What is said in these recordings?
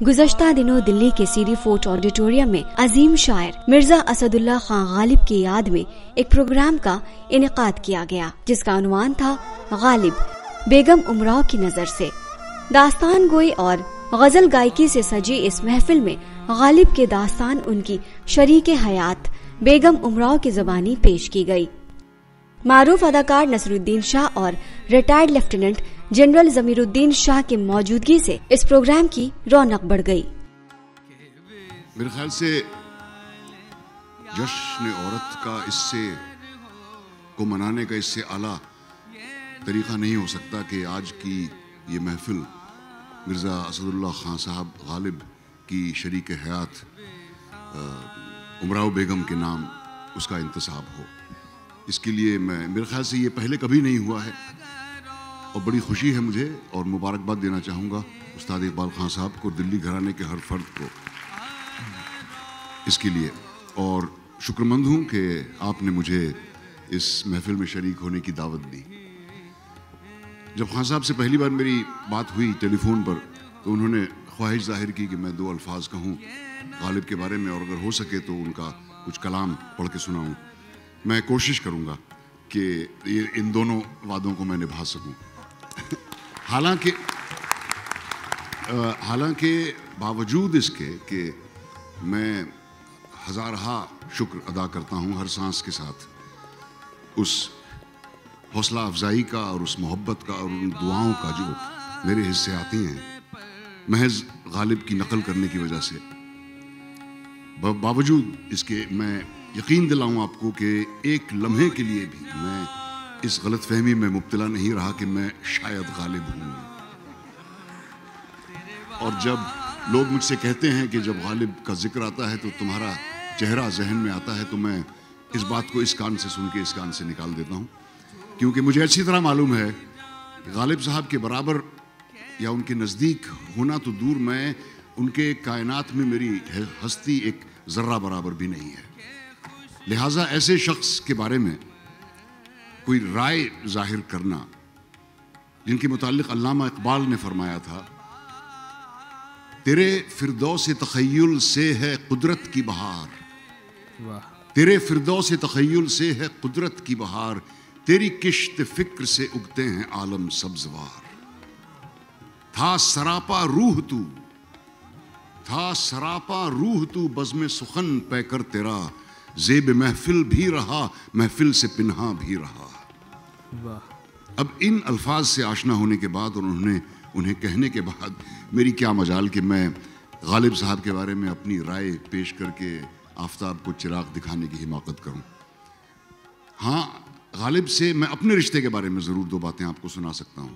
गुज़श्ता दिनों दिल्ली के CD fort auditorium में अजीम शायर मिर्जा असदुल्ला खान गालिब की याद में एक प्रोग्राम का इनेकाद किया गया, जिसका उन्वान था गालिब, बेगम उमराव की नजर से। दास्तान गोई और गजल गायकी से सजी इस महफिल में गालिब के दास्तान उनकी शरीक हयात बेगम उमराव की ज़बानी पेश की गई। मारूफ अदाकार नसरुद्दीन शाह और retired lieutenant general Jamiruddin Shah की मौजूदगी से इस प्रोग्राम की रौनक बढ़ गई। मेरे ख्याल से जश्न औरत का इससे को मनाने का इससे आला तरीका नहीं हो सकता कि आज की ये महफिल मिर्ज़ा असदुल्ला खान साहब गालिब की शरीक हयात उमराव बेगम के नाम उसका इंतसाब हो। इसके लिए मेरे ख्याल से ये पहले कभी नहीं हुआ है और बड़ी खुशी है मुझे, और मुबारकबाद देना चाहूँगा उस्ताद इकबाल खान साहब को, दिल्ली घराने के हर फर्द को इसके लिए, और शुक्रमंद हूँ कि आपने मुझे इस महफिल में शरीक होने की दावत दी। जब खान साहब से पहली बार मेरी बात हुई टेलीफोन पर तो उन्होंने ख्वाहिश जाहिर की कि मैं 2 अल्फाज कहूँ गालिब के बारे में, और अगर हो सके तो उनका कुछ कलाम पढ़ के सुनाऊँ। मैं कोशिश करूँगा कि इन दोनों वादों को मैं निभा सकूँ। हालांकि बावजूद इसके कि मैं हज़ारहा शुक्र अदा करता हूँ हर सांस के साथ उस हौसला अफजाई का और उस मोहब्बत का और उन दुआओं का जो मेरे हिस्से आती हैं महज गालिब की नकल करने की वजह से, बावजूद इसके मैं यकीन दिलाऊं आपको कि एक लम्हे के लिए भी मैं इस गलतफहमी में मुब्तला नहीं रहा कि मैं शायद गालिब हूँ। और जब लोग मुझसे कहते हैं कि जब गालिब का जिक्र आता है तो तुम्हारा चेहरा जहन में आता है, तो मैं इस बात को इस कान से सुन के इस कान से निकाल देता हूँ, क्योंकि मुझे अच्छी तरह मालूम है गालिब साहब के बराबर या उनके नज़दीक होना तो दूर, मैं उनके कायनात में मेरी हस्ती एक ज़र्रा बराबर भी नहीं है। लिहाजा ऐसे शख्स के बारे में कोई राय जाहिर करना, जिनके मुताल्लिक अल्लामा इकबाल ने फरमाया था, तेरे फिरदौस तखय्युल से है कुदरत की बहार, तेरे फिरदौस तखय्युल से है कुदरत की बहार, तेरी किश्त फिक्र से उगते हैं आलम सब्जवार। था सरापा रूह तू, था सरापा रूह तू, बज़्म सुखन पैकर तेरा, ज़ेब महफिल भी रहा, महफिल से पिन्हा भी रहा। अब इन अल्फाज से आशना होने के बाद और उन्हें कहने के बाद मेरी क्या मजाल कि मैं गालिब साहब के बारे में अपनी राय पेश करके आफताब को चिराग दिखाने की हिमाकत करूं। हाँ, गालिब से मैं अपने रिश्ते के बारे में ज़रूर 2 बातें आपको सुना सकता हूं।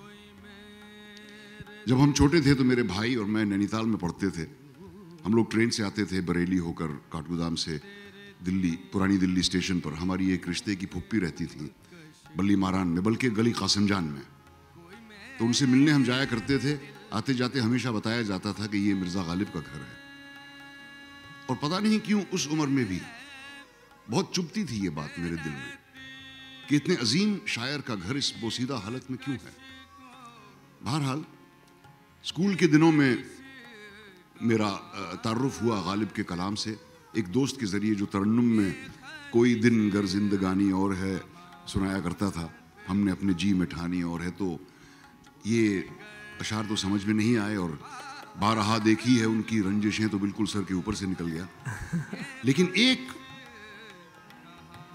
जब हम छोटे थे तो मेरे भाई और मैं नैनीताल में पढ़ते थे। हम लोग ट्रेन से आते थे बरेली होकर काठगोदाम से दिल्ली, पुरानी दिल्ली स्टेशन पर। हमारी एक रिश्ते की फुप्पी रहती थी बल्ली मारान में, बल्कि गली कासिम जान में, तो उनसे मिलने हम जाया करते थे। आते जाते हमेशा बताया जाता था कि ये मिर्ज़ा गालिब का घर है, और पता नहीं क्यों उस उम्र में भी बहुत चुभती थी ये बात मेरे दिल में कि इतने अजीम शायर का घर इस बोसीदा हालत में क्यों है। बहरहाल स्कूल के दिनों में मेरा तारुफ हुआ गालिब के कलाम से, एक दोस्त के ज़रिए जो तरन्नुम में कोई दिन गर जिंदगानी और है सुनाया करता था, हमने अपने जी में ठानी और है। तो ये अशार तो समझ में नहीं आए, और बारहा देखी है उनकी रंजिशें तो बिल्कुल सर के ऊपर से निकल गया। लेकिन एक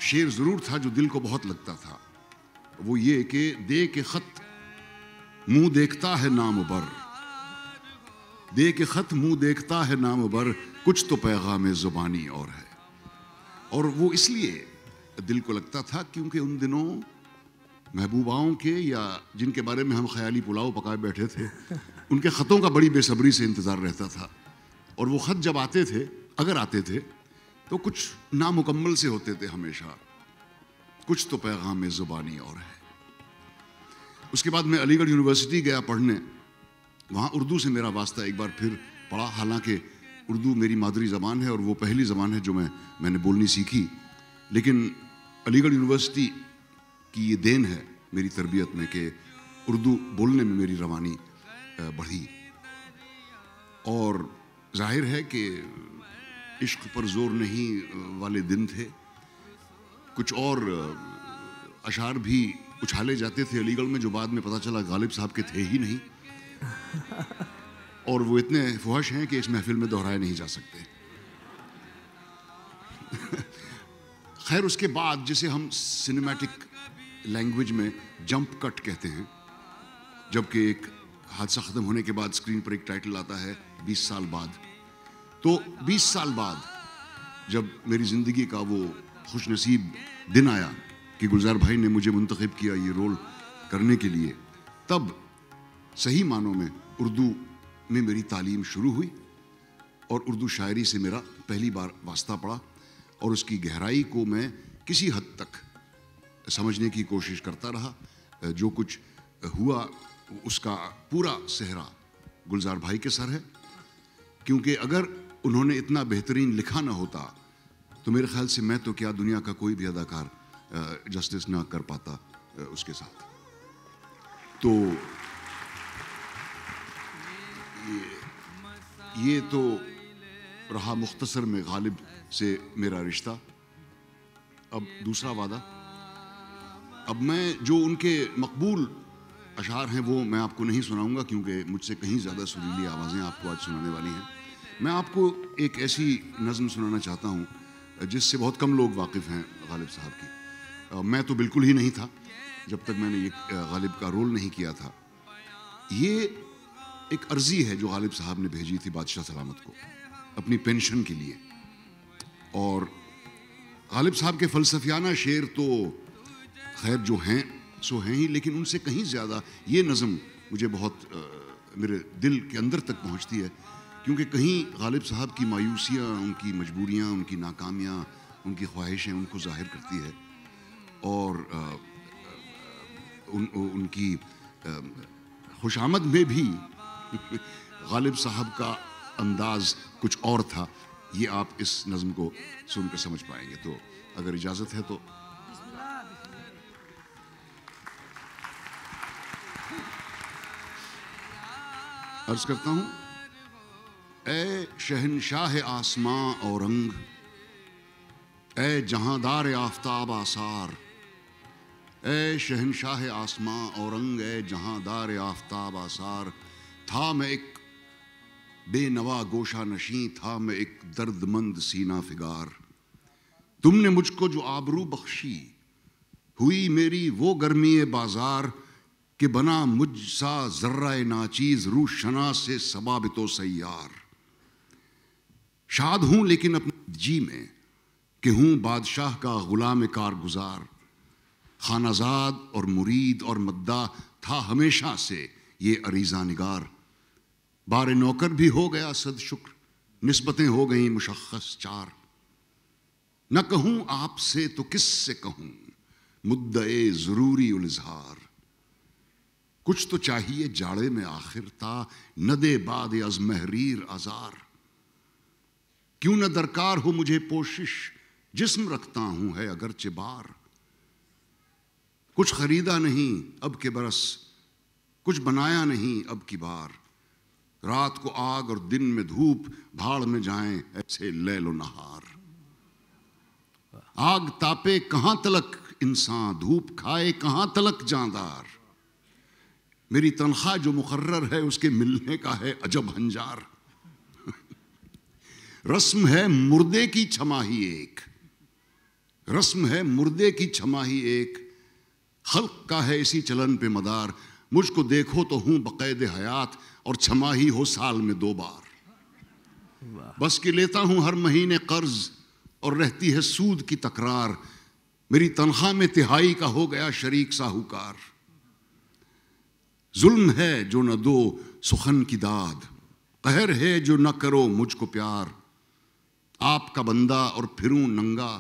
शेर ज़रूर था जो दिल को बहुत लगता था, वो ये कि दे के ख़त मुँह देखता है नाम बर, दे के ख़त मुँह देखता है नाम बर, कुछ तो पैगाम ज़ुबानी और है। और वो इसलिए दिल को लगता था क्योंकि उन दिनों महबूबाओं के, या जिनके बारे में हम ख्याली पुलाव पकाए बैठे थे, उनके ख़तों का बड़ी बेसब्री से इंतज़ार रहता था। और वो ख़त जब आते थे, अगर आते थे, तो कुछ नामुकम्मल से होते थे हमेशा, कुछ तो पैगाम ज़ुबानी और है। उसके बाद मैं अलीगढ़ यूनिवर्सिटी गया पढ़ने। वहाँ उर्दू से मेरा वास्ता एक बार फिर पड़ा। हालांकि उर्दू मेरी मादरी ज़बान है और वो पहली ज़बान है जो मैंने बोलनी सीखी, लेकिन अलीगढ़ यूनिवर्सिटी की ये देन है मेरी तरबियत में कि उर्दू बोलने में मेरी रवानी बढ़ी। और जाहिर है कि इश्क पर जोर नहीं वाले दिन थे। कुछ और अशार भी उछाले जाते थे अलीगढ़ में, जो बाद में पता चला गालिब साहब के थे ही नहीं, और वो इतने फुहश हैं कि इस महफिल में दोहराए नहीं जा सकते। खैर, उसके बाद जिसे हम सिनेमैटिक लैंग्वेज में जंप कट कहते हैं, जबकि एक हादसा ख़त्म होने के बाद स्क्रीन पर एक टाइटल आता है 20 साल बाद, तो 20 साल बाद जब मेरी ज़िंदगी का वो खुशनसीब दिन आया कि गुलजार भाई ने मुझे मुंतखब किया ये रोल करने के लिए, तब सही मानों में उर्दू में मेरी तालीम शुरू हुई और उर्दू शायरी से मेरा पहली बार वास्ता पड़ा, और उसकी गहराई को मैं किसी हद तक समझने की कोशिश करता रहा। जो कुछ हुआ उसका पूरा सेहरा गुलजार भाई के सर है, क्योंकि अगर उन्होंने इतना बेहतरीन लिखा ना होता तो मेरे ख्याल से मैं तो क्या दुनिया का कोई भी अदाकार जस्टिस ना कर पाता उसके साथ। तो ये तो रहा मुख्तसर में गालिब से मेरा रिश्ता। अब दूसरा वादा, अब मैं जो उनके मकबूल अशार हैं वो मैं आपको नहीं सुनाऊंगा, क्योंकि मुझसे कहीं ज़्यादा सुरीली आवाज़ें आपको आज सुनाने वाली हैं। मैं आपको एक ऐसी नज़म सुनाना चाहता हूँ जिससे बहुत कम लोग वाकिफ़ हैं गालिब साहब की। मैं तो बिल्कुल ही नहीं था जब तक मैंने ये गालिब का रोल नहीं किया था। ये एक अर्ज़ी है जो गालिब साहब ने भेजी थी बादशाह सलामत को अपनी पेंशन के लिए, और गालिब साहब के फ़लसफ़ियाना शेर तो खैर जो हैं सो हैं ही, लेकिन उनसे कहीं ज़्यादा ये नज़म मुझे बहुत मेरे दिल के अंदर तक पहुँचती है, क्योंकि कहीं गालिब साहब की मायूसियाँ, उनकी मजबूरियाँ, उनकी नाकामियाँ, उनकी ख्वाहिशें उनको ज़ाहिर करती है, और उनकी खुशामद में भी गालिब साहब का अंदाज़ कुछ और था। ये आप इस नज़म को सुनकर समझ पाएंगे, तो अगर इजाज़त है तो अर्ज़ करता हूँ। ए शहनशाह आसमां और रंग, ए जहांदार आफ़ताब आसार, ए शहनशाह आसमां और रंग, ए जहांदार आफ़ताब आसार, था मैं एक बेनवा गोशा नशीं, था मैं एक दर्दमंद सीना फिगार। तुमने मुझको जो आबरू बख्शी, हुई मेरी वो गर्मी बाजार, कि बना मुझसा जर्रा नाचीज रूशना से सबाबितो सैयार। शाद हूं लेकिन अपने जी में कि हूं बादशाह का गुलाम कारगुजार। खानाजाद और मुरीद और मद्दा था हमेशा से ये अरीज़ा निगार। बारे नौकर भी हो गया सद शुक्र, निस्बतें हो गई मुशख्खस चार। न कहूं आपसे तो किससे कहूं, मुद्दए ज़रूरी उल इज़हार। कुछ तो चाहिए जाड़े में आखिर था, न दे बाद अज़ महरीर आज़ार। क्यों न दरकार हो मुझे पोशिश, जिस्म रखता हूं है अगरचे बार। कुछ खरीदा नहीं अब के बरस, कुछ बनाया नहीं अब की बार। रात को आग और दिन में धूप, भाड़ में जाएं ऐसे लैलो नहार। आग तापे कहां तलक इंसान, धूप खाए कहां तलक जानदार। मेरी तनख्वाह जो मुकर्रर है उसके मिलने का है अजब हंजार। रस्म है मुर्दे की छमाही एक, रस्म है मुर्दे की छमाही एक। खल्क का है इसी चलन पे मदार। मुझको देखो तो हूं बक़ैद हयात, और छमाही हो साल में 2 बार। बस कि लेता हूं हर महीने कर्ज, और रहती है सूद की तकरार। मेरी तनख्वाह में तिहाई का हो गया शरीक साहूकार। जुल्म है जो न दो सुखन की दाद, कहर है जो न करो मुझको प्यार। आपका बंदा और फिरूं नंगा,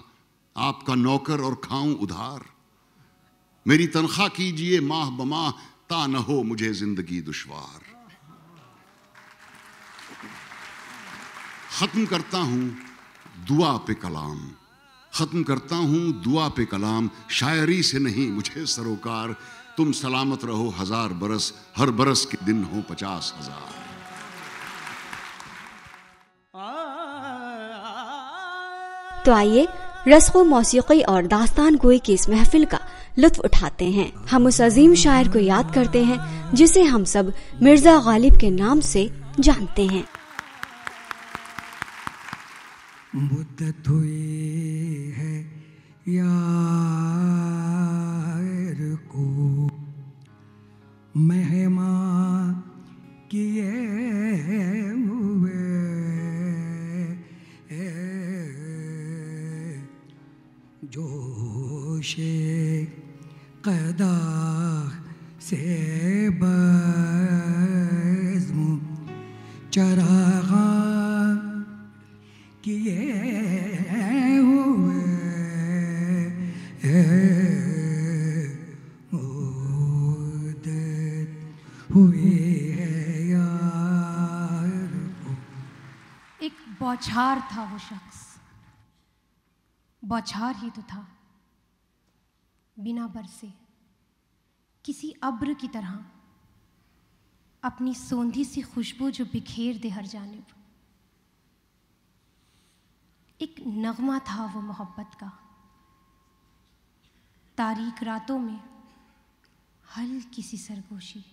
आपका नौकर और खाऊं उधार। मेरी तनख्वाह कीजिए माह बमाह, ता न हो मुझे जिंदगी दुश्वार। खत्म करता हूं दुआ पे कलाम, खत्म करता हूं दुआ पे कलाम। शायरी से नहीं मुझे सरोकार, तुम सलामत रहो 1000 बरस, हर बरस के दिन हो 50,000। तो आइए रस्म मौसीकी और दास्तान गोई की इस महफिल का लुत्फ उठाते हैं। हम उस अजीम शायर को याद करते हैं जिसे हम सब मिर्जा गालिब के नाम से जानते हैं। मुद्दत हुई है यार को मेहमान किए हुए, जोशे क़दा से बज़्म चराग़ा किए हुए, मुद्दत हुई है यार को। एक बौछार था वो शख्स, बौछार ही तो था, बिना बरसे किसी अब्र की तरह अपनी सोंधी सी खुशबू जो बिखेर दे हर जानिब। एक नगमा था वो मोहब्बत का, तारीक रातों में हल्की सी सरगोशी,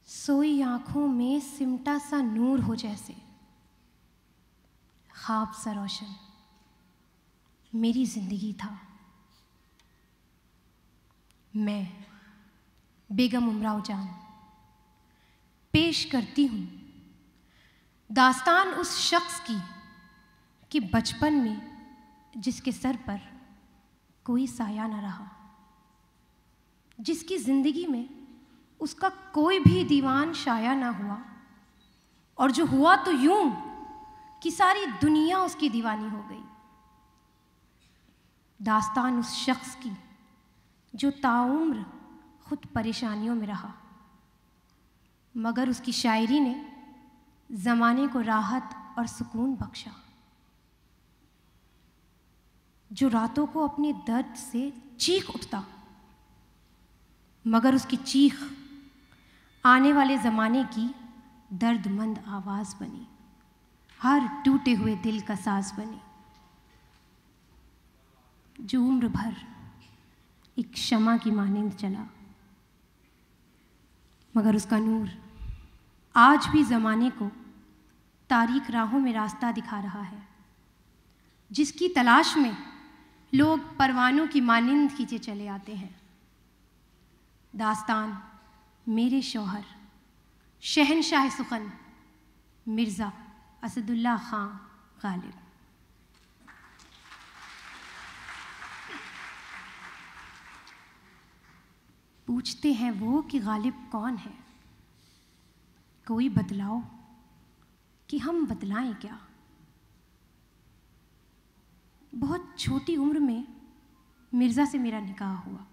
सोई आंखों में सिमटा सा नूर हो जैसे, ख्वाब सा रोशन मेरी जिंदगी था। मैं बेगम उमराव जान पेश करती हूँ दास्तान उस शख्स की कि बचपन में जिसके सर पर कोई साया न रहा, जिसकी जिंदगी में उसका कोई भी दीवान शाया ना हुआ, और जो हुआ तो यूं कि सारी दुनिया उसकी दीवानी हो गई। दास्तान उस शख्स की जो ताउम्र खुद परेशानियों में रहा, मगर उसकी शायरी ने ज़माने को राहत और सुकून बख्शा, जो रातों को अपने दर्द से चीख उठता, मगर उसकी चीख आने वाले ज़माने की दर्दमंद आवाज़ बनी, हर टूटे हुए दिल का साज बनी, जो उम्र भर एक शमा की मानिंद चला, मगर उसका नूर आज भी ज़माने को तारीक राहों में रास्ता दिखा रहा है, जिसकी तलाश में लोग परवानों की मानिंद खींचे चले आते हैं। दास्तान मेरे शौहर शहनशाह सुखन मिर्ज़ा असदुल्ला खां गालिब। पूछते हैं वो कि गालिब कौन है, कोई बतलाओ कि हम बतलाएं क्या। बहुत छोटी उम्र में मिर्ज़ा से मेरा निकाह हुआ।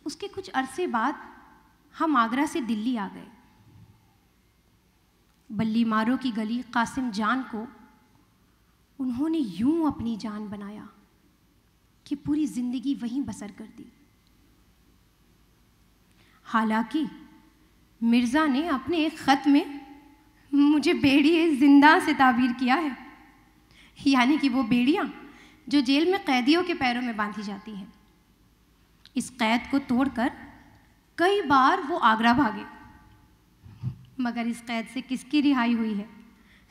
उसके कुछ अरसे बाद हम आगरा से दिल्ली आ गए। बल्ली मारो की गली कासिम जान को उन्होंने यूं अपनी जान बनाया कि पूरी ज़िंदगी वहीं बसर कर दी। हालांकि मिर्ज़ा ने अपने एक ख़त में मुझे बेड़िए ज़िंदा से ताबीर किया है, यानी कि वो बेड़ियाँ जो जेल में कैदियों के पैरों में बांधी जाती हैं। इस कैद को तोड़कर कई बार वो आगरा भागे, मगर इस कैद से किसकी रिहाई हुई है,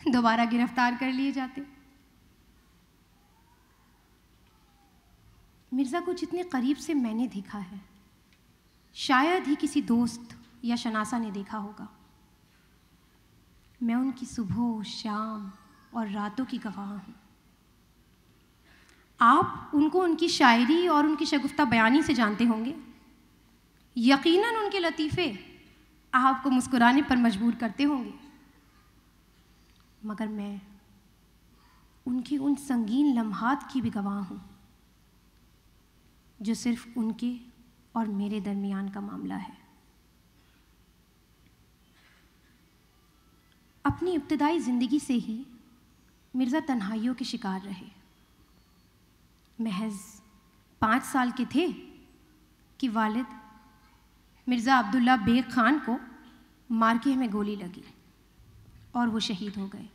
दोबारा गिरफ्तार कर लिए जाते। मिर्ज़ा को जितने करीब से मैंने देखा है, शायद ही किसी दोस्त या शनासा ने देखा होगा। मैं उनकी सुबह, शाम और रातों की गवाह हूँ। आप उनको उनकी शायरी और उनकी शगुफ्ता बयानी से जानते होंगे। यकीनन उनके लतीफ़े आपको मुस्कुराने पर मजबूर करते होंगे, मगर मैं उनकी उन संगीन लम्हात की भी गवाह हूँ जो सिर्फ उनके और मेरे दरमियान का मामला है। अपनी इब्तदाई ज़िंदगी से ही मिर्ज़ा तन्हाइयों के शिकार रहे। महज 5 साल के थे कि वालिद मिर्ज़ा अब्दुल्ला बेग ख़ान को मार्के में गोली लगी और वो शहीद हो गए।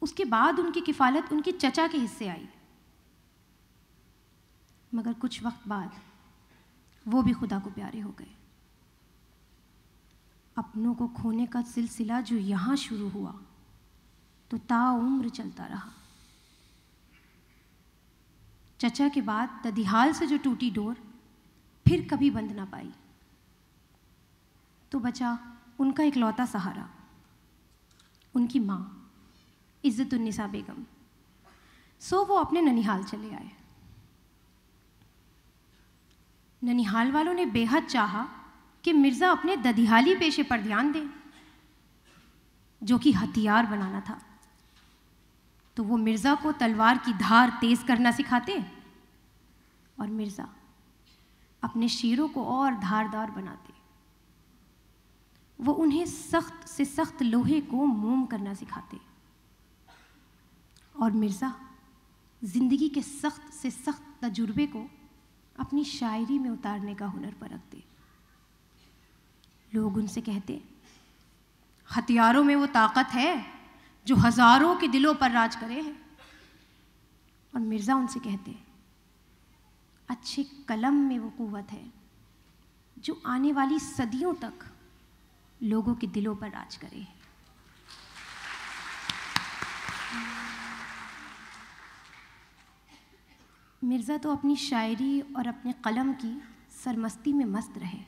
उसके बाद उनकी किफ़ालत उनके चचा के हिस्से आई, मगर कुछ वक्त बाद वो भी खुदा को प्यारे हो गए। अपनों को खोने का सिलसिला जो यहाँ शुरू हुआ तो ताउम्र चलता रहा। चचा के बाद ददिहाल से जो टूटी डोर फिर कभी बंध ना पाई, तो बचा उनका इकलौता सहारा, उनकी माँ इज़्ज़तुन्निसा बेगम। सो वो अपने ननिहाल चले आए। ननिहाल वालों ने बेहद चाहा कि मिर्ज़ा अपने ददिहाली पेशे पर ध्यान दें, जो कि हथियार बनाना था। तो वो मिर्ज़ा को तलवार की धार तेज करना सिखाते और मिर्ज़ा अपने शेरों को और धारदार बनाते। वो उन्हें सख्त से सख्त लोहे को मोम करना सिखाते और मिर्ज़ा ज़िंदगी के सख्त से सख्त तजुर्बे को अपनी शायरी में उतारने का हुनर परखते। लोग उनसे कहते, हथियारों में वो ताकत है जो हज़ारों के दिलों पर राज करे है। और मिर्ज़ा उनसे कहते, अच्छे कलम में वो क़ुव्वत है जो आने वाली सदियों तक लोगों के दिलों पर राज करे। मिर्ज़ा तो अपनी शायरी और अपने कलम की सरमस्ती में मस्त रहे।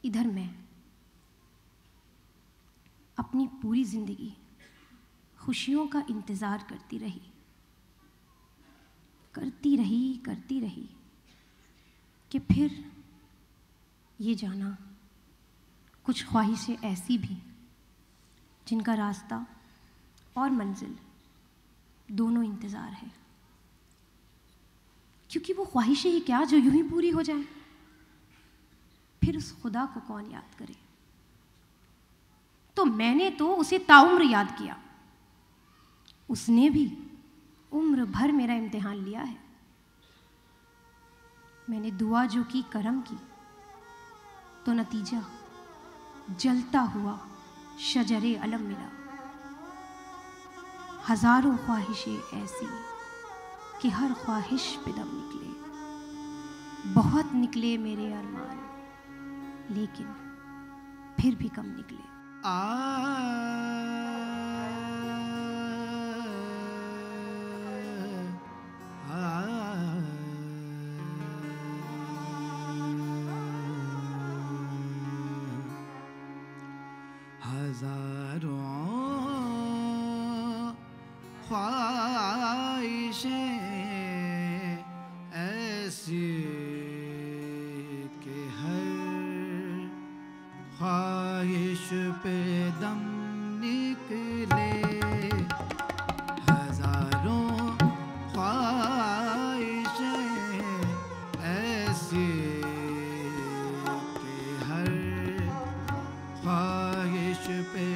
इधर मैं अपनी पूरी ज़िंदगी खुशियों का इंतज़ार करती रही कि फिर ये जाना कुछ ख्वाहिशें ऐसी भी जिनका रास्ता और मंजिल दोनों इंतज़ार है, क्योंकि वो ख्वाहिशें ही क्या जो यूं ही पूरी हो जाएं। फिर उस खुदा को कौन याद करे। तो मैंने तो उसे ताउम्र याद किया, उसने भी उम्र भर मेरा इम्तिहान लिया है। मैंने दुआ जो की करम की तो नतीजा जलता हुआ शजरे अलम मिला। हजारों ख्वाहिशें ऐसी कि हर ख्वाहिश पे दम निकले। बहुत निकले मेरे अरमान, लेकिन फिर भी कम निकले। हजारों ख्वाहिशें ऐसी कि हर ख्वाहिश पे दम निकले। हजारों ख्वाहिशें ऐसी कि हर ख्वाहिश पे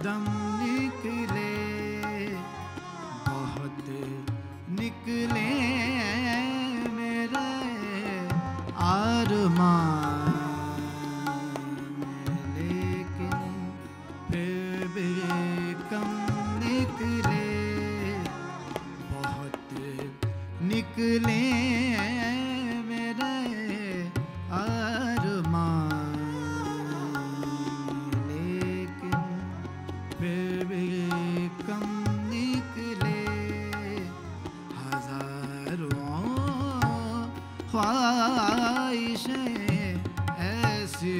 दम निकले। बहुत निकले मेरे आरमान, लेकिन फिर भी कम निकले। बहुत निकले मेरे अरमान, लेकिन फिर भी कम निकले। हजारों ख्वाहिशें ऐसी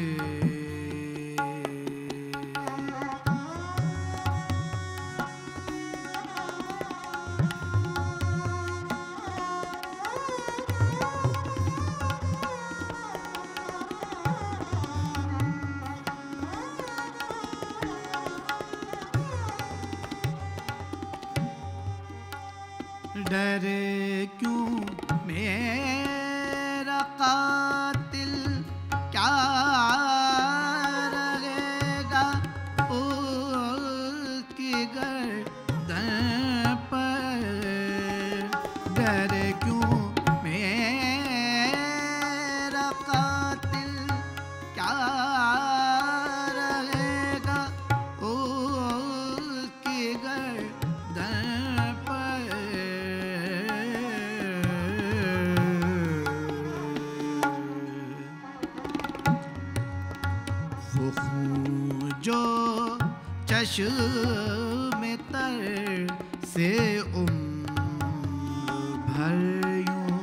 डरे क्यों मेरा कातिल, क्या रहेगा उसकी गर्दन पर। डरे क्यों मेरा कातिल, क्या रहेगा उसकी गर्दन चश्मे तर से भर यूं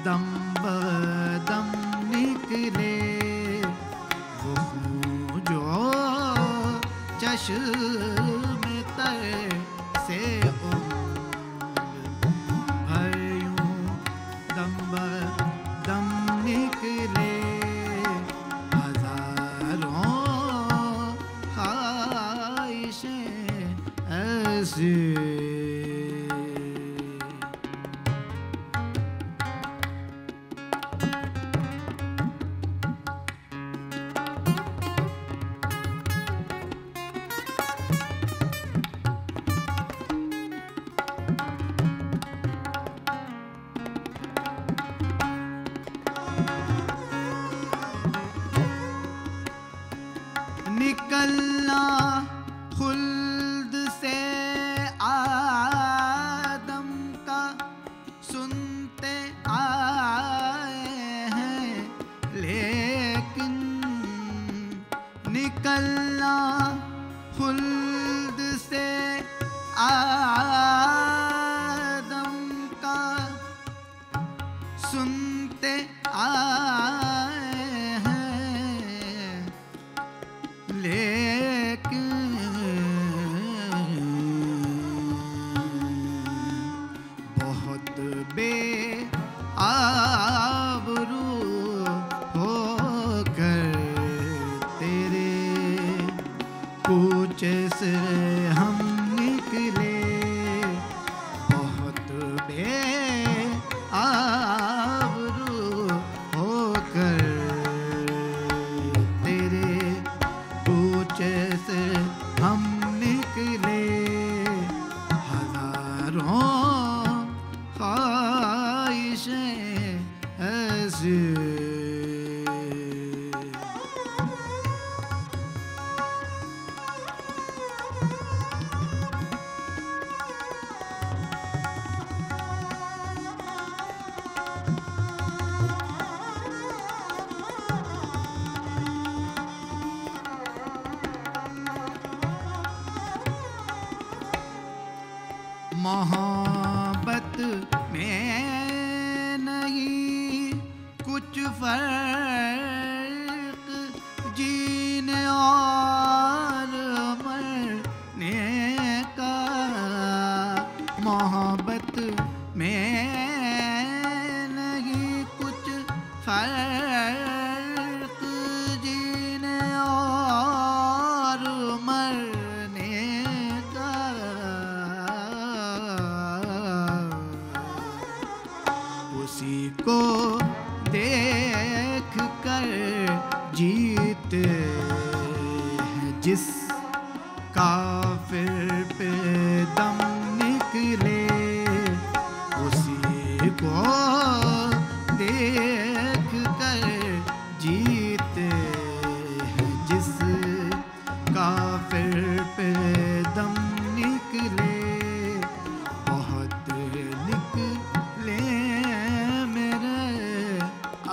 दम बदम निकले वो खून जो चश्मे तर से भर यूं दम बदम निकले निकलना खुल्द से आदम का सुनते आए हैं, लेकिन निकलना खुल्द से आदम का सुनते आए हैं, लेकिन बहुत बेआबरू होकर तेरे कूचे से हम निकले, बहुत बेआबरू होकर तेरे कूचे से हम निकले, हजारों ख्वाहिशें ऐसी मोहब्बत में नहीं कुछ फर्क, जीने और मरने का, मोहब्बत में नहीं कुछ फर्क, जीने और मरने का, उसी को देख कर जीते हैं जिस काफिर पे दम निकले, उसी को देख कर जीते हैं जिस काफिर पे दम निकले, बहुत निकले मेरे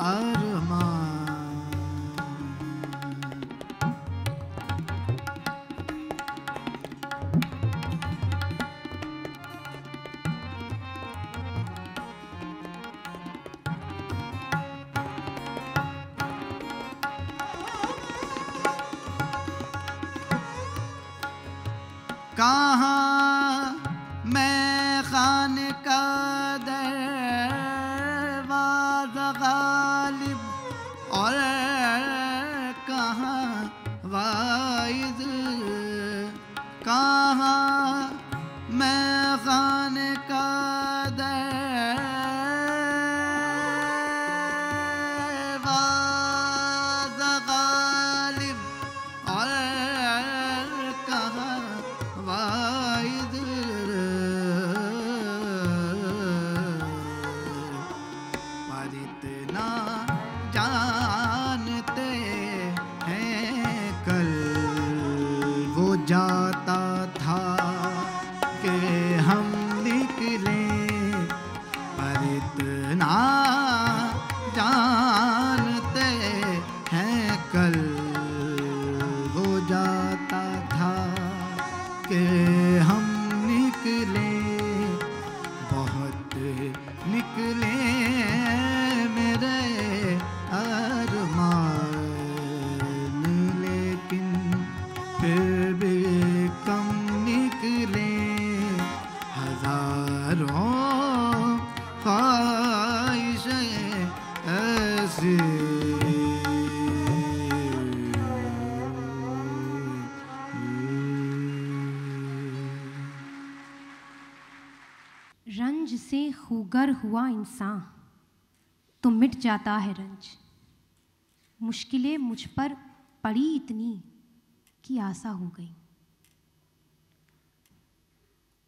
अरमान। कहाँ मैं खाने का दरवाज़ा गालिब और कहाँ वाइद, कहाँ मैं खाने का दरवाज़ा गालिब और कहाँ वाइद, पर इतना जानते हैं कल वो जाता था कि हम निकले, पर इतना जानते हैं कल वो जाता था मेरे अरमान, लेकिन फिर भी कम निकले हजारों ख्वाहिशें ऐसी। रंज से खूगर हुआ इंसान तो मिट जाता है रंज। मुश्किलें मुझ पर पड़ी इतनी कि आसा हो गई।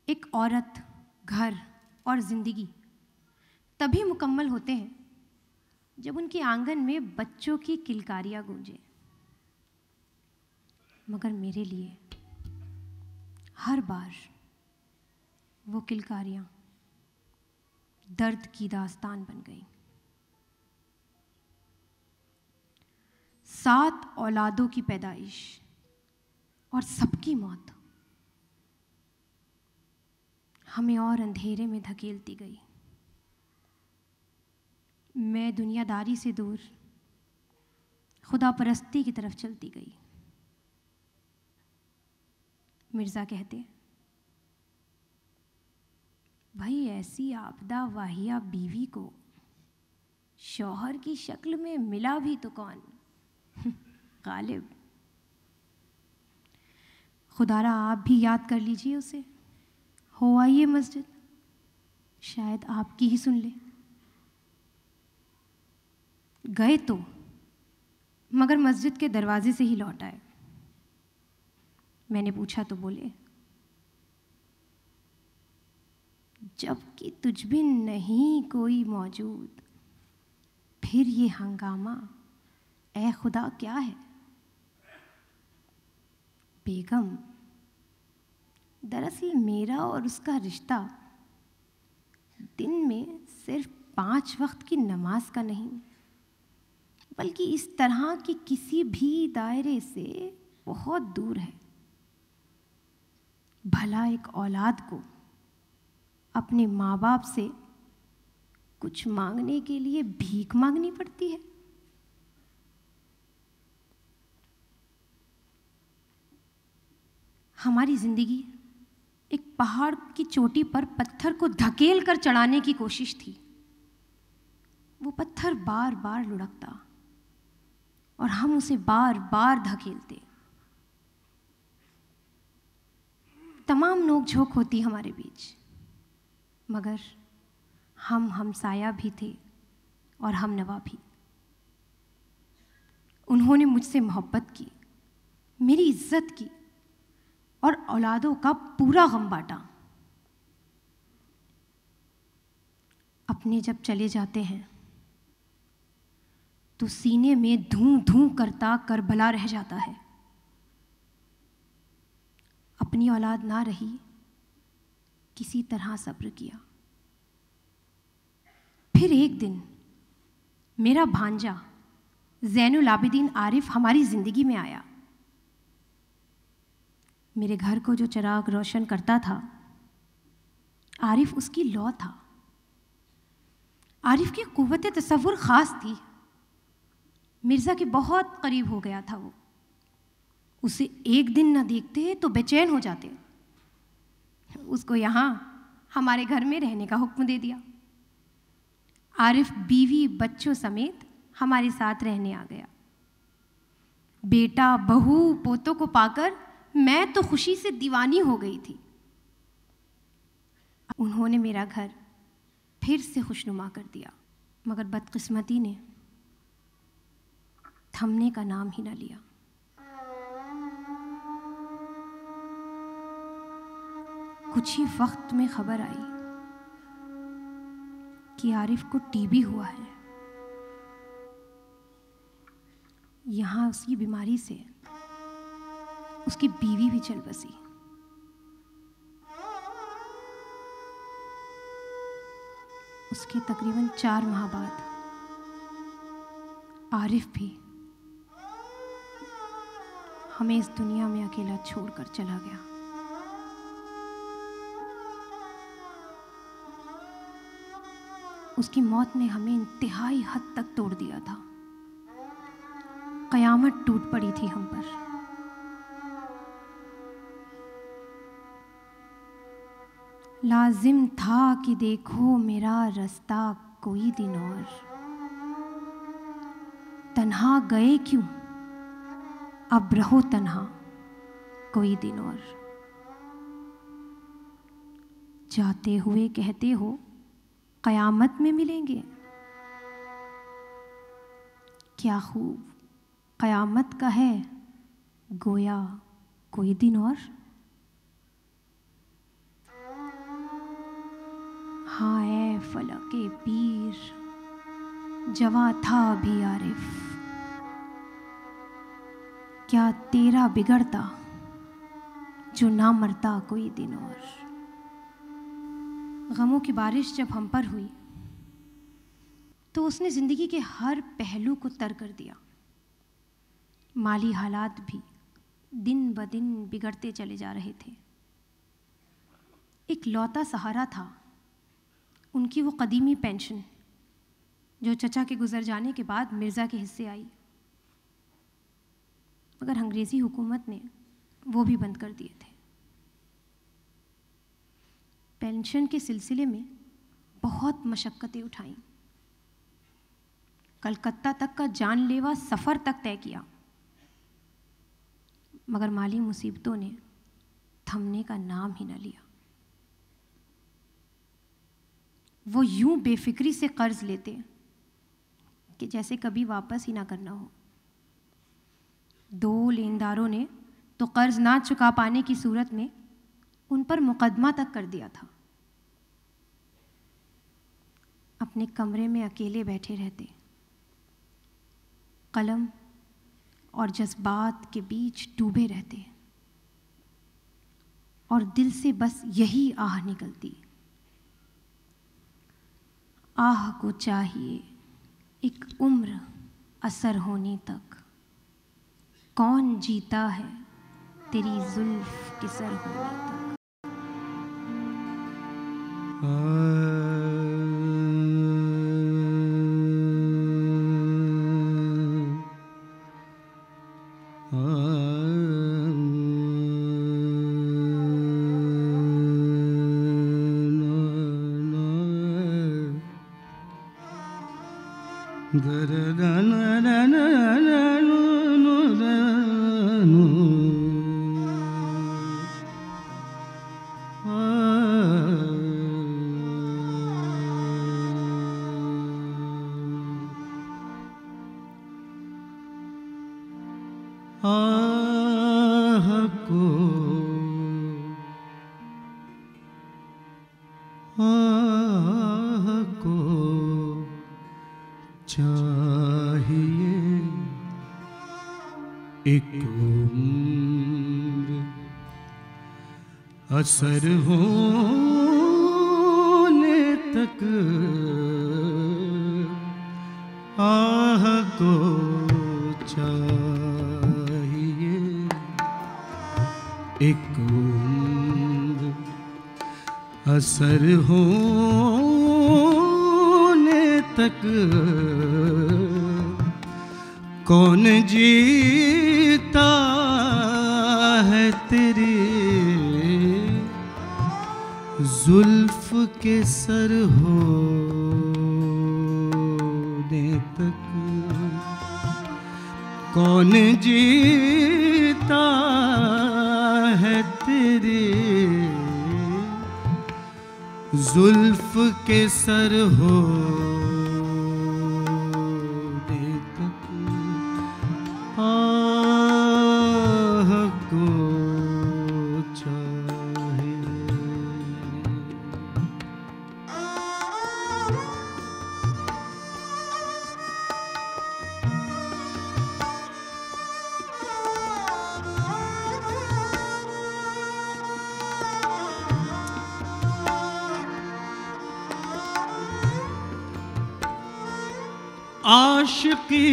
एक औरत, घर और जिंदगी तभी मुकम्मल होते हैं जब उनके आंगन में बच्चों की किलकारियां गूंजे। मगर मेरे लिए हर बार वो किलकारियां दर्द की दास्तान बन गई। 7 औलादों की पैदाइश और सबकी मौत हमें और अंधेरे में धकेलती गई। मैं दुनियादारी से दूर खुदा परस्ती की तरफ चलती गई। मिर्ज़ा कहते, भाई ऐसी आपदा वाहिया बीवी को शौहर की शक्ल में मिला भी तो कौन? गालिब। खुदारा आप भी याद कर लीजिए उसे, हो आइए मस्जिद, शायद आपकी ही सुन ले। गए तो मगर मस्जिद के दरवाजे से ही लौट आए। मैंने पूछा तो बोले, जबकि तुझ बिन नहीं कोई मौजूद, फिर ये हंगामा ए खुदा क्या है? बेगम, दरअसल मेरा और उसका रिश्ता दिन में सिर्फ 5 वक्त की नमाज का नहीं, बल्कि इस तरह की किसी भी दायरे से बहुत दूर है। भला एक औलाद को अपने माँ बाप से कुछ मांगने के लिए भीख मांगनी पड़ती है? हमारी जिंदगी एक पहाड़ की चोटी पर पत्थर को धकेल कर चढ़ाने की कोशिश थी। वो पत्थर बार बार लुढ़कता और हम उसे बार बार धकेलते। तमाम नोक-झोंक होती हमारे बीच, मगर हम हमसाया भी थे और हम नवा भी। उन्होंने मुझसे मोहब्बत की, मेरी इज्जत की और औलादों का पूरा गम बांटा। अपने जब चले जाते हैं तो सीने में धूं धूं करता करबला रह जाता है। अपनी औलाद ना रही, किसी तरह सब्र किया। फिर एक दिन मेरा भांजा ज़ैनुल आबिदीन आरिफ हमारी जिंदगी में आया। मेरे घर को जो चिराग रोशन करता था, आरिफ उसकी लौ था। आरिफ की कुव्वत तसव्वुर ख़ास थी। मिर्ज़ा के बहुत करीब हो गया था वो। उसे एक दिन न देखते तो बेचैन हो जाते। उसको यहाँ हमारे घर में रहने का हुक्म दे दिया। आरिफ बीवी बच्चों समेत हमारे साथ रहने आ गया। बेटा बहू पोतों को पाकर मैं तो खुशी से दीवानी हो गई थी। उन्होंने मेरा घर फिर से खुशनुमा कर दिया, मगर बदकिस्मती ने थमने का नाम ही न लिया। कुछ ही वक्त में खबर आई कि आरिफ को टीबी हुआ है। यहाँ उसकी बीमारी से उसकी बीवी भी चल बसी। उसके तकरीबन 4 माह बाद आरिफ भी हमें इस दुनिया में अकेला छोड़कर चला गया। उसकी मौत ने हमें इंतहाई हद तक तोड़ दिया था। कयामत टूट पड़ी थी हम पर। लाजिम था कि देखो मेरा रास्ता कोई दिन और, तन्हा गए क्यों अब रहो तन्हा कोई दिन और। जाते हुए कहते हो कयामत में मिलेंगे, क्या खूब कयामत का है गोया कोई दिन और। हाँ ऐ फलके पीर, जवां था अभी आरिफ, क्या तेरा बिगड़ता जो ना मरता कोई दिन और। गमों की बारिश जब हम पर हुई तो उसने जिंदगी के हर पहलू को तर कर दिया। माली हालात भी दिन ब दिन बिगड़ते चले जा रहे थे। एक लौता सहारा था उनकी वो कदीमी पेंशन जो चचा के गुजर जाने के बाद मिर्ज़ा के हिस्से आई, मगर अंग्रेज़ी हुकूमत ने वो भी बंद कर दिए थे। पेंशन के सिलसिले में बहुत मशक्क़तें उठाईं, कलकत्ता तक का जानलेवा सफ़र तक तय किया, मगर माली मुसीबतों ने थमने का नाम ही न लिया। वो यूं बेफिक्री से कर्ज लेते कि जैसे कभी वापस ही ना करना हो। 2 लेनदारों ने तो कर्ज ना चुका पाने की सूरत में उन पर मुकदमा तक कर दिया था। अपने कमरे में अकेले बैठे रहते, कलम और जज्बात के बीच डूबे रहते, और दिल से बस यही आह निकलती, आह को चाहिए एक उम्र असर होने तक, कौन जीता है तेरी जुल्फ के सर होने तक। असर होने तक आह को चाहिए एक उम्र, असर होने तक कौन जीता है तेरी जुल्फ के सर होने तक, कौन जीता है तेरी जुल्फ के सर होने तक, आह को आशिकी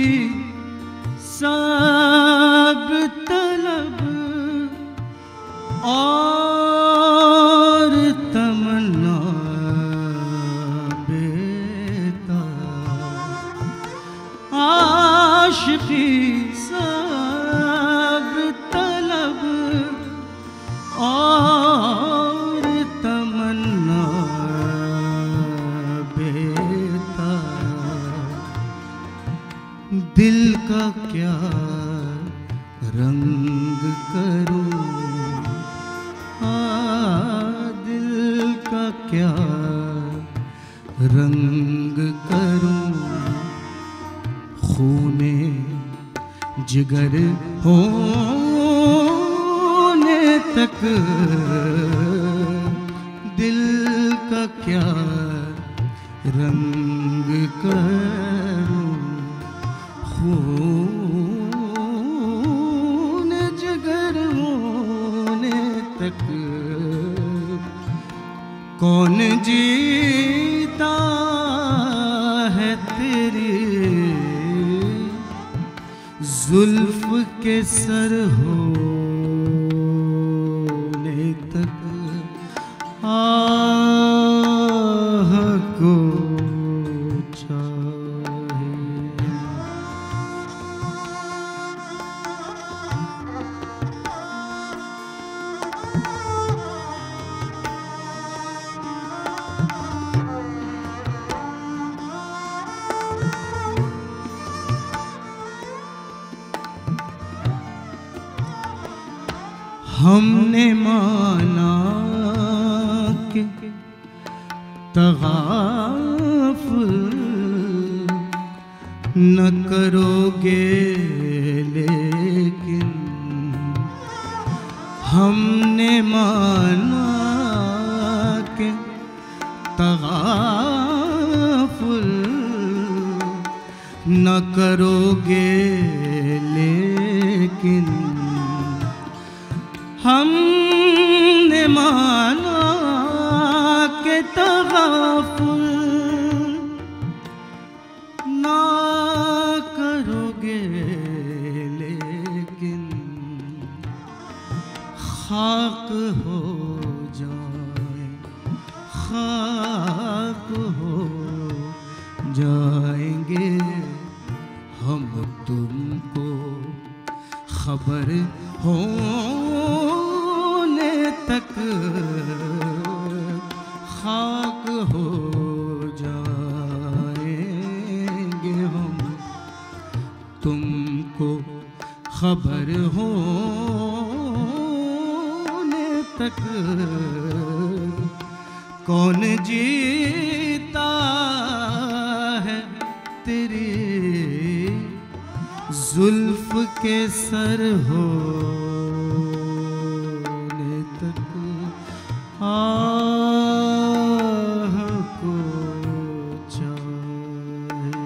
सब तलब और तमन्ना बेसुध आशिकी सब्र तलब और तमन्ना दिल का क्या रंग करूं, दिल का क्या रंग करूं, खूने जिगर होने तक दिल का क्या रंग करूं, खून जिगर होने तक कौन जीता है तेरी जुल्फ के सर होने तक, आह को हमने माना कि तगाफुल न करोगे, लेकिन हमने माना कि तगाफुल न करोगे, लेकिन हमने माना कि तगाफुल ना करोगे, लेकिन खाक हो जाए, खाक हो जाएंगे हम तुमको खबर होने तक, खाक हो जाएंगे हम तुमको खबर होने तक, कौन जीता है तेरी जुल्फ के सर होने तक, आह को चाहे।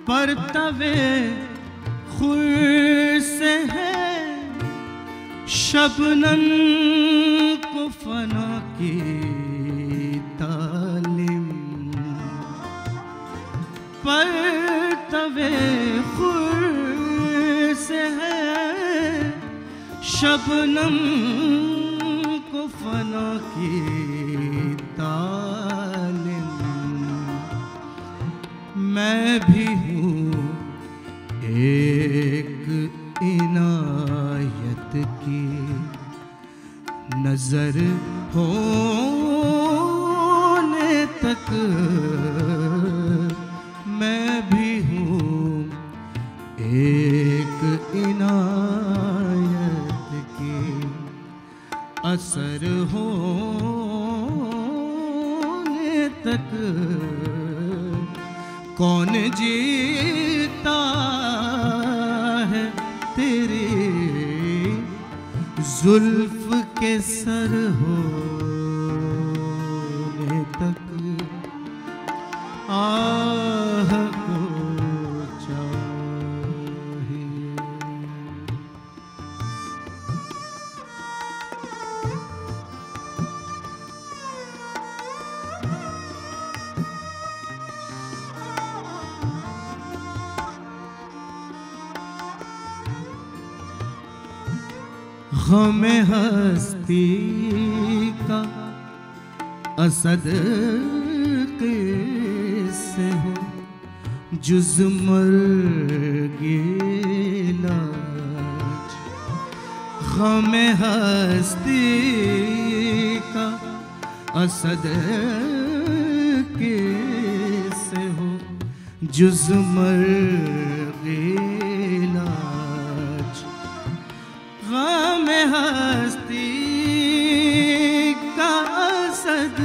परतवे खुर से है शबनम को फना की तालिम, परतवे खुर से है शबनम को फना की तालिम, मैं भी हूँ एक इनायत की नजर होने तक, मैं भी हूँ एक इनायत की असर होने तक, कौन जीता है तेरी जुल्फ के सर होने तक, आह को चाहिए। गम हस्ती का असद किससे हो जुज मर्गे लाज। गम हस्ती का असद किससे हो जुज मर्गे लाज। गम हस्ती का असद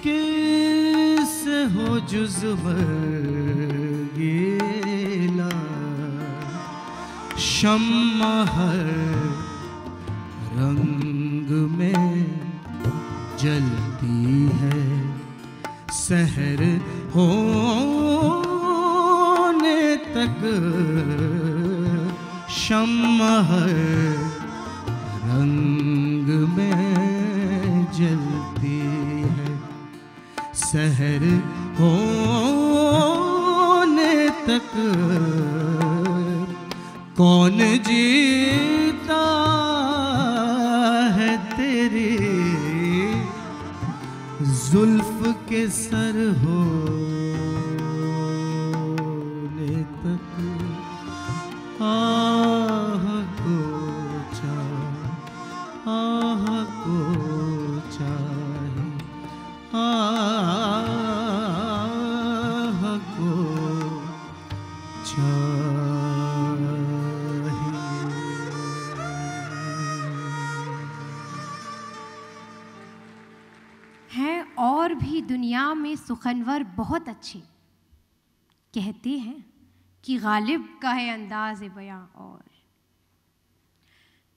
किससे हो जुज मर्गे लाज। शम्मा हर रंग में जलती है सहर होने तक। शम्मा हर रंग में जलती है सहर होने तक। कौन जीता है तेरी जुल्फ के सर होने तक। आह को चाहे आह को हैं और भी दुनिया में सुखनवर बहुत अच्छे, कहते हैं कि गालिब का है अंदाज़ बयां। और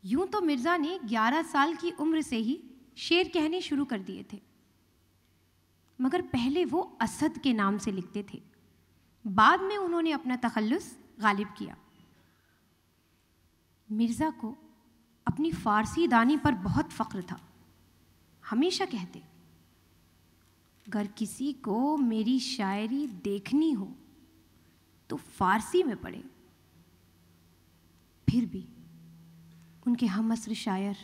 यूं तो मिर्ज़ा ने 11 साल की उम्र से ही शेर कहने शुरू कर दिए थे, मगर पहले वो असद के नाम से लिखते थे। बाद में उन्होंने अपना तखल्लुस गालिब किया। मिर्ज़ा को अपनी फ़ारसी दानी पर बहुत फ़ख्र था। हमेशा कहते, अगर किसी को मेरी शायरी देखनी हो तो फ़ारसी में पढ़े। फिर भी उनके हमअस्र शायर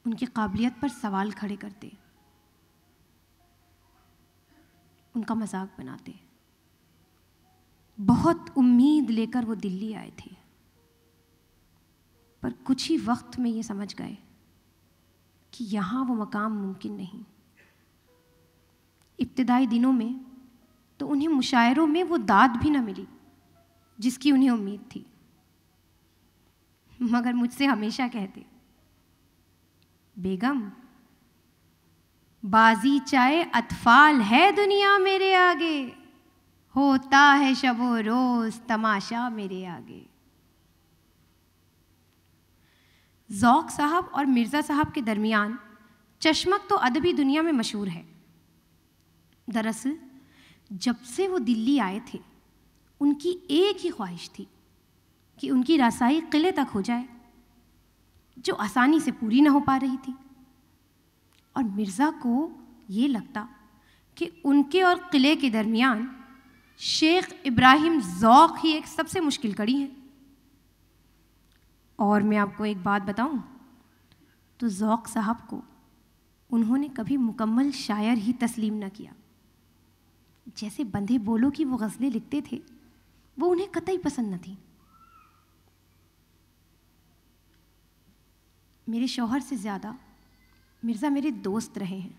उनकी काबिलियत पर सवाल खड़े करते, उनका मजाक बनाते। बहुत उम्मीद लेकर वो दिल्ली आए थे, पर कुछ ही वक्त में ये समझ गए कि यहाँ वो मकाम मुमकिन नहीं। इब्तिदाई दिनों में तो उन्हें मुशायरों में वो दाद भी न मिली जिसकी उन्हें उम्मीद थी, मगर मुझसे हमेशा कहते, बेगम बाजी चाहे अतफाल है दुनिया मेरे आगे, होता है शबो रोज तमाशा मेरे आगे। ज़ौक़ साहब और मिर्ज़ा साहब के दरमियान चश्मक तो अदबी दुनिया में मशहूर है। दरअसल जब से वो दिल्ली आए थे, उनकी एक ही ख्वाहिश थी कि उनकी रसाई किले तक हो जाए, जो आसानी से पूरी ना हो पा रही थी। और मिर्ज़ा को ये लगता कि उनके और किले के दरमियान शेख इब्राहिम ज़ौक़ ही एक सबसे मुश्किल कड़ी है। और मैं आपको एक बात बताऊं तो ज़ौक़ साहब को उन्होंने कभी मुकम्मल शायर ही तस्लीम न किया। जैसे बंधे बोलों की वो गज़लें लिखते थे, वो उन्हें कतई पसंद न थी। मेरे शौहर से ज़्यादा मिर्ज़ा मेरे दोस्त रहे हैं,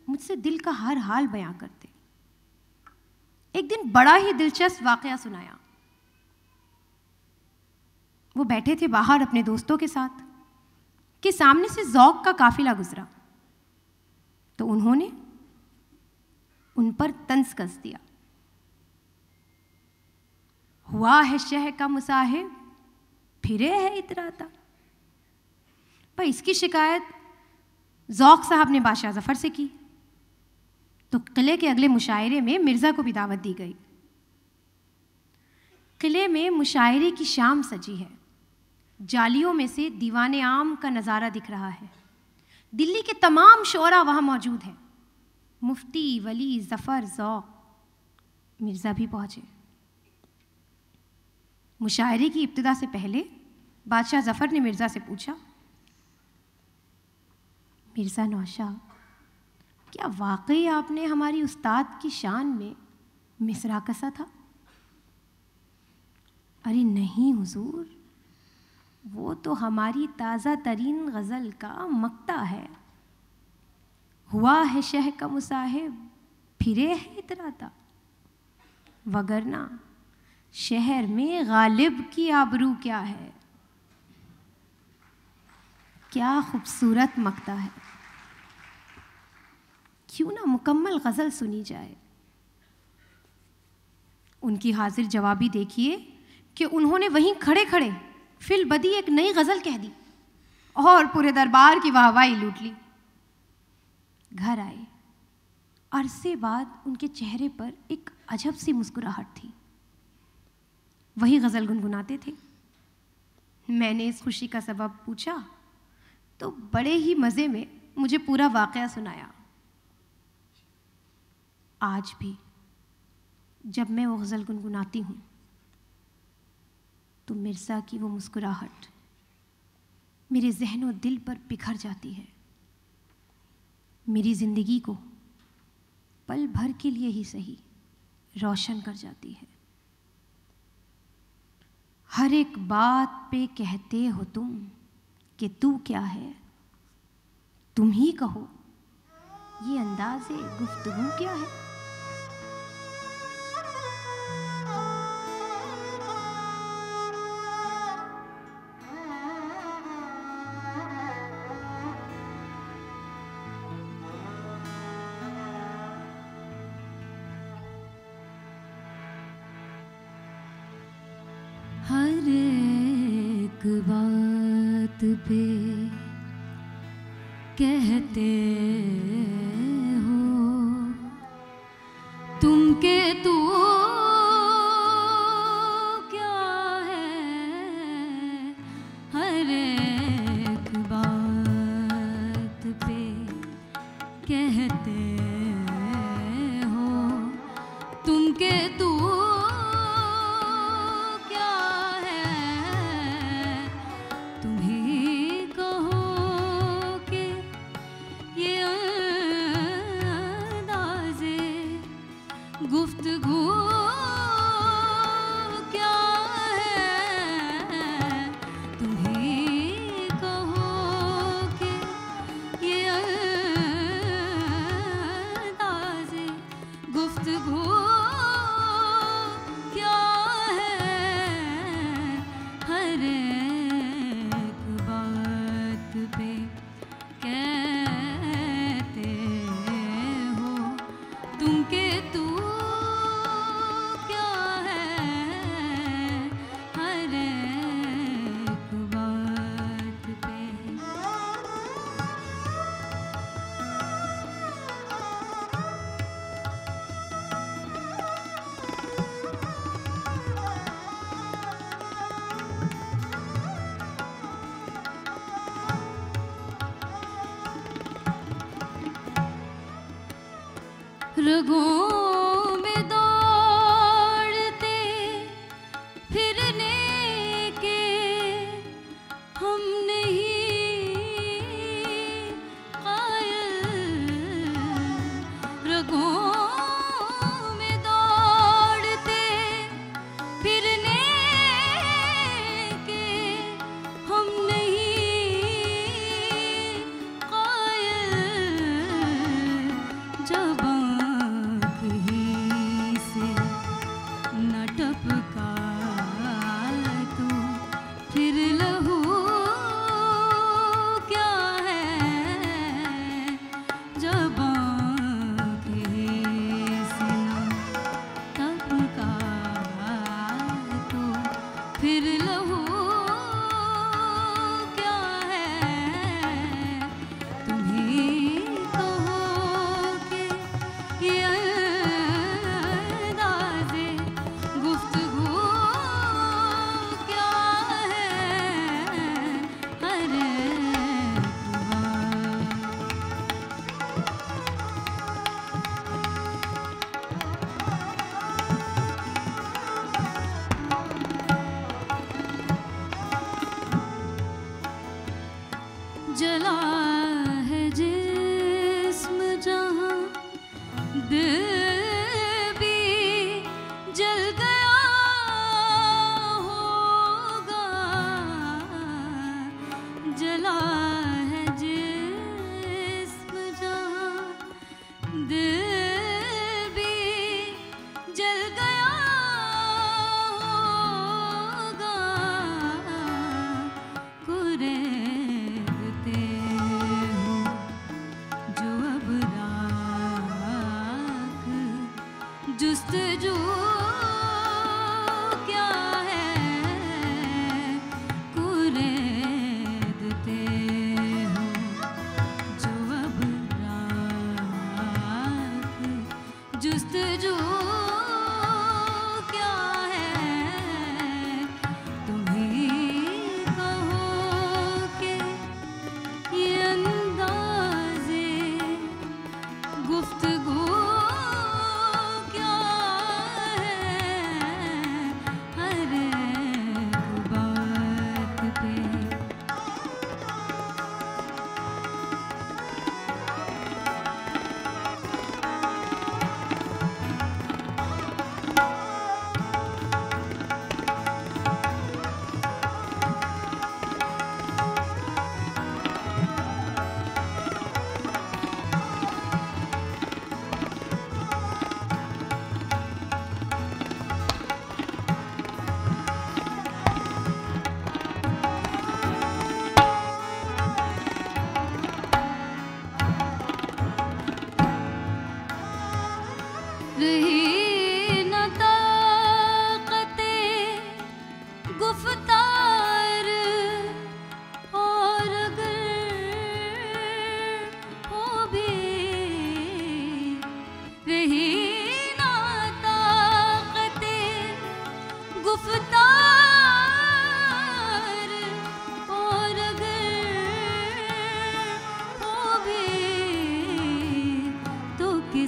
मुझसे दिल का हर हाल बयां करते। एक दिन बड़ा ही दिलचस्प वाक़या सुनाया। वो बैठे थे बाहर अपने दोस्तों के साथ कि सामने से ज़ौक़ का काफ़िला गुजरा, तो उन्होंने उन पर तंज कस दिया। हुआ है शह का मुसाहिब फिरे है इतराता। पर इसकी शिकायत ज़ौक़ साहब ने बादशाह ज़फ़र से की, तो किले के अगले मुशायरे में मिर्ज़ा को भी दावत दी गई। किले में मुशायरे की शाम सजी है। जालियों में से दीवाने आम का नज़ारा दिख रहा है। दिल्ली के तमाम शोरा वहाँ मौजूद हैं। मुफ्ती, वली, ज़फ़र, ज़ौक़, मिर्ज़ा भी पहुँचे। मुशायरे की इब्तिदा से पहले बादशाह ज़फ़र ने मिर्ज़ा से पूछा, मिर्ज़ा नौशाह, क्या वाकई आपने हमारी उस्ताद की शान में मिसरा कसा था? अरे नहीं हुजूर, वो तो हमारी ताज़ा तरीन गज़ल का मक्ता है। हुआ है शह का मुसाहिब, फिरे है इतराता, वगरना शहर में गालिब की आबरू क्या है। क्या खूबसूरत मक्ता है, क्यों ना मुकम्मल गज़ल सुनी जाए। उनकी हाजिर जवाबी देखिए कि उन्होंने वहीं खड़े खड़े फिल बदी एक नई गज़ल कह दी और पूरे दरबार की वाहवाही लूट ली। घर आए, अरसे बाद उनके चेहरे पर एक अजब सी मुस्कुराहट थी। वही गज़ल गुनगुनाते थे। मैंने इस खुशी का सबब पूछा तो बड़े ही मज़े में मुझे पूरा वाक़या सुनाया। आज भी जब मैं वो गज़ल गुनगुनाती हूँ तो मिर्ज़ा की वो मुस्कुराहट मेरे ज़हन और दिल पर बिखर जाती है। मेरी ज़िंदगी को पल भर के लिए ही सही रोशन कर जाती है। हर एक बात पे कहते हो तुम कि तू क्या है, तुम ही कहो ये अंदाज़े गुफ्तगू क्या है। हर एक बात पे कहते हो तुम के तू क्या है। हर एक बात पे कहते हो तुम के तू गुफ्तगू क्या है, तुम ही कहो कि ये अंदाज़े गुफ्तगू क्या है। हर एक बात पे कहते हो तुम के तू रगों में दौड़ते फिरने के हम नहीं कायल। रगों में दौड़ते फिरने के हम नहीं कायल। जब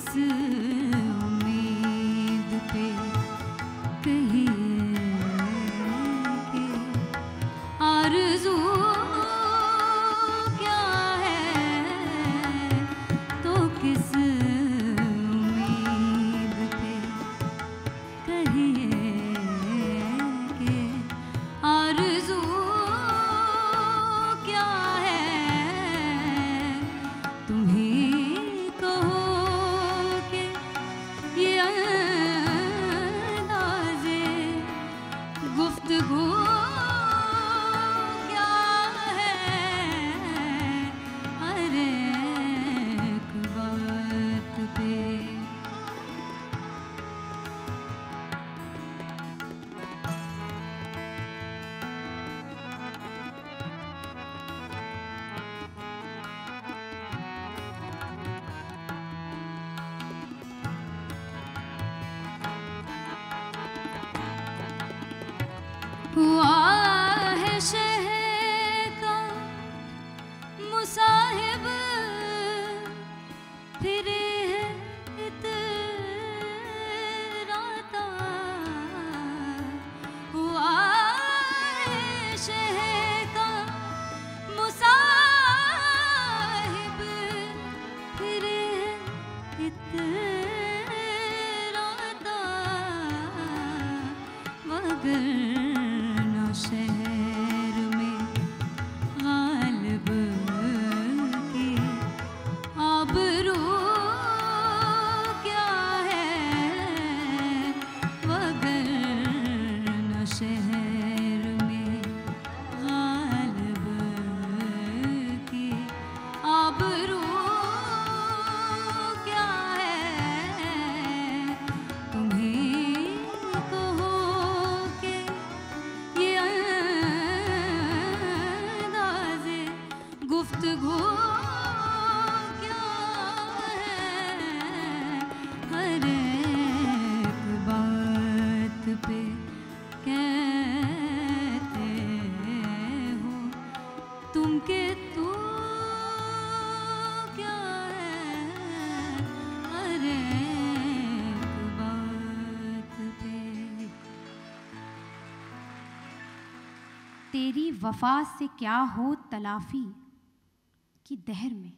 किस उम्मीद पे कहिए कि आरज़ू क्या है, तो किस उम्मीद पे कहिए कि आरज़ू क्या है। तुम ही कहो कि ये अंदाज़े गुफ्तगू क्या है, हर एक बात पे। हुआ है शहर का मुसाहिब, फिरे है इतराता। हुआ है शहर का मुसाहिब, फिरे है इतराता। मगर शहर में गालिब की आबरू क्या है, मगर न शहर में गालिब की आबरू क्या है। तुम्हें कहो कि ये अंदाज़े गुफ्तगू क्या है, हर एक बात पे कहते हो तुम के तू क्या है, हर एक बात पे। तेरी वफा से क्या हो तलाफी कि दहर में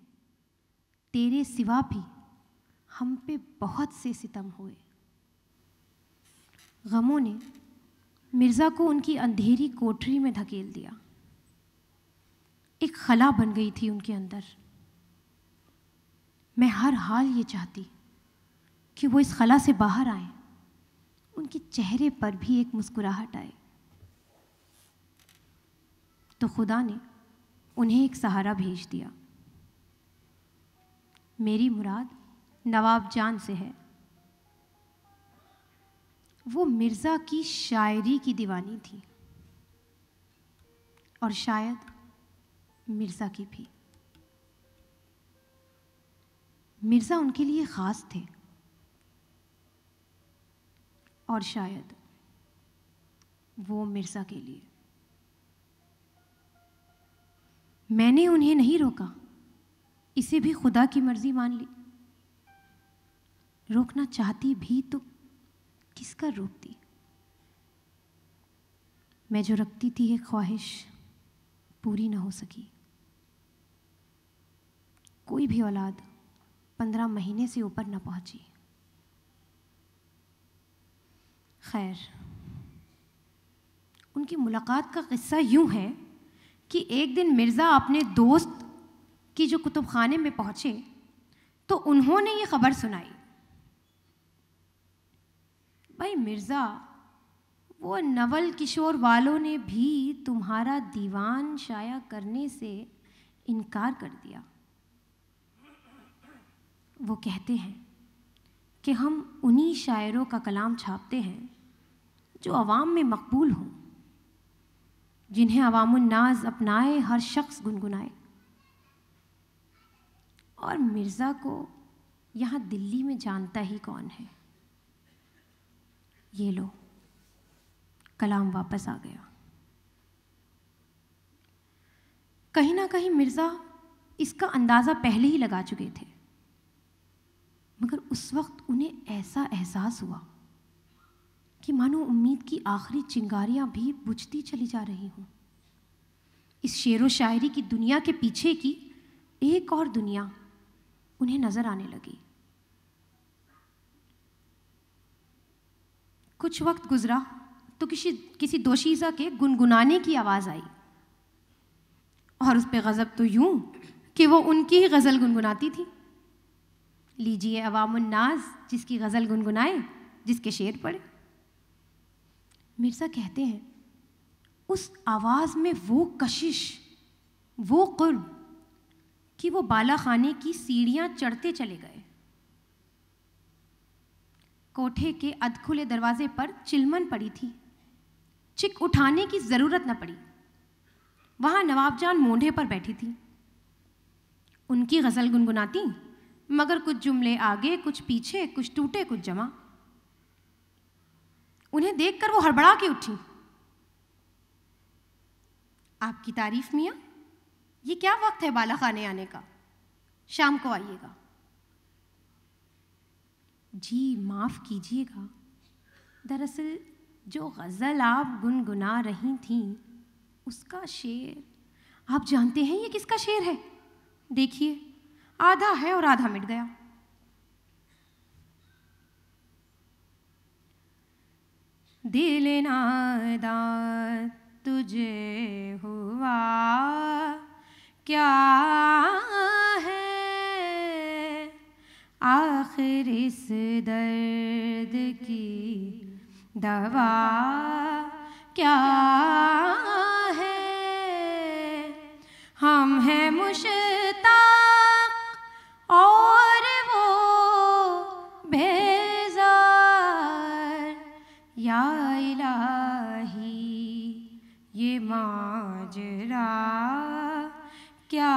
तेरे सिवा भी हम पे बहुत से सितम हुए। गमों ने मिर्ज़ा को उनकी अंधेरी कोठरी में धकेल दिया। एक खला बन गई थी उनके अंदर। मैं हर हाल ये चाहती कि वो इस खला से बाहर आए, उनके चेहरे पर भी एक मुस्कुराहट आए। तो खुदा ने उन्हें एक सहारा भेज दिया। मेरी मुराद नवाब जान से है। वो मिर्ज़ा की शायरी की दीवानी थी और शायद मिर्ज़ा की भी। मिर्ज़ा उनके लिए ख़ास थे और शायद वो मिर्ज़ा के लिए। मैंने उन्हें नहीं रोका, इसे भी खुदा की मर्जी मान ली। रोकना चाहती भी तो किसका रोकती। मैं जो रखती थी एक ख्वाहिश पूरी ना हो सकी। कोई भी औलाद 15 महीने से ऊपर ना पहुंची। खैर, उनकी मुलाकात का किस्सा यूं है कि एक दिन मिर्ज़ा अपने दोस्त की जो कुतुब खाने में पहुंचे तो उन्होंने ये खबर सुनाई, भाई मिर्ज़ा, वो नवल किशोर वालों ने भी तुम्हारा दीवान शाया करने से इनकार कर दिया। वो कहते हैं कि हम उन्हीं शायरों का कलाम छापते हैं जो अवाम में मकबूल हों, जिन्हें अवामुन्नाज़ अपनाए, हर शख्स गुनगुनाए। और मिर्ज़ा को यहाँ दिल्ली में जानता ही कौन है। ये लो, कलाम वापस आ गया। कहीं ना कहीं मिर्ज़ा इसका अंदाज़ा पहले ही लगा चुके थे। मगर उस वक्त उन्हें ऐसा एहसास हुआ कि मानो उम्मीद की आखिरी चिंगारियां भी बुझती चली जा रही हों। इस शेरो शायरी की दुनिया के पीछे की एक और दुनिया उन्हें नजर आने लगी। कुछ वक्त गुजरा तो किसी दोशीज़ा के गुनगुनाने की आवाज़ आई और उस पे गज़ब तो यूं कि वो उनकी ही गज़ल गुनगुनाती थी। लीजिए अवामुन्नास, जिसकी गज़ल गुनगुनाए, जिसके शेर पढ़े। मिर्ज़ा कहते हैं उस आवाज़ में वो कशिश, वो कुर्ब कि वो बाला खाने की सीढ़ियाँ चढ़ते चले गए। कोठे के अधखुले दरवाजे पर चिलमन पड़ी थी, चिक उठाने की ज़रूरत न पड़ी। वहाँ नवाबजान मोंढे पर बैठी थी, उनकी गज़ल गुनगुनाती, मगर कुछ जुमले आगे, कुछ पीछे, कुछ टूटे, कुछ जमा। उन्हें देखकर वो हड़बड़ा के उठी। आपकी तारीफ मियाँ, ये क्या वक्त है बाला खाने आने का? शाम को आइएगा। जी माफ़ कीजिएगा, दरअसल जो गज़ल आप गुनगुना रही थीं उसका शेर, आप जानते हैं ये किसका शेर है? देखिए, आधा है और आधा मिट गया। दिल नादा तुझे हुआ क्या है, आखिर इस दर्द की दवा क्या है। हम हैं मुश्ताक और वो बेजार, या इलाही ये माजरा क्या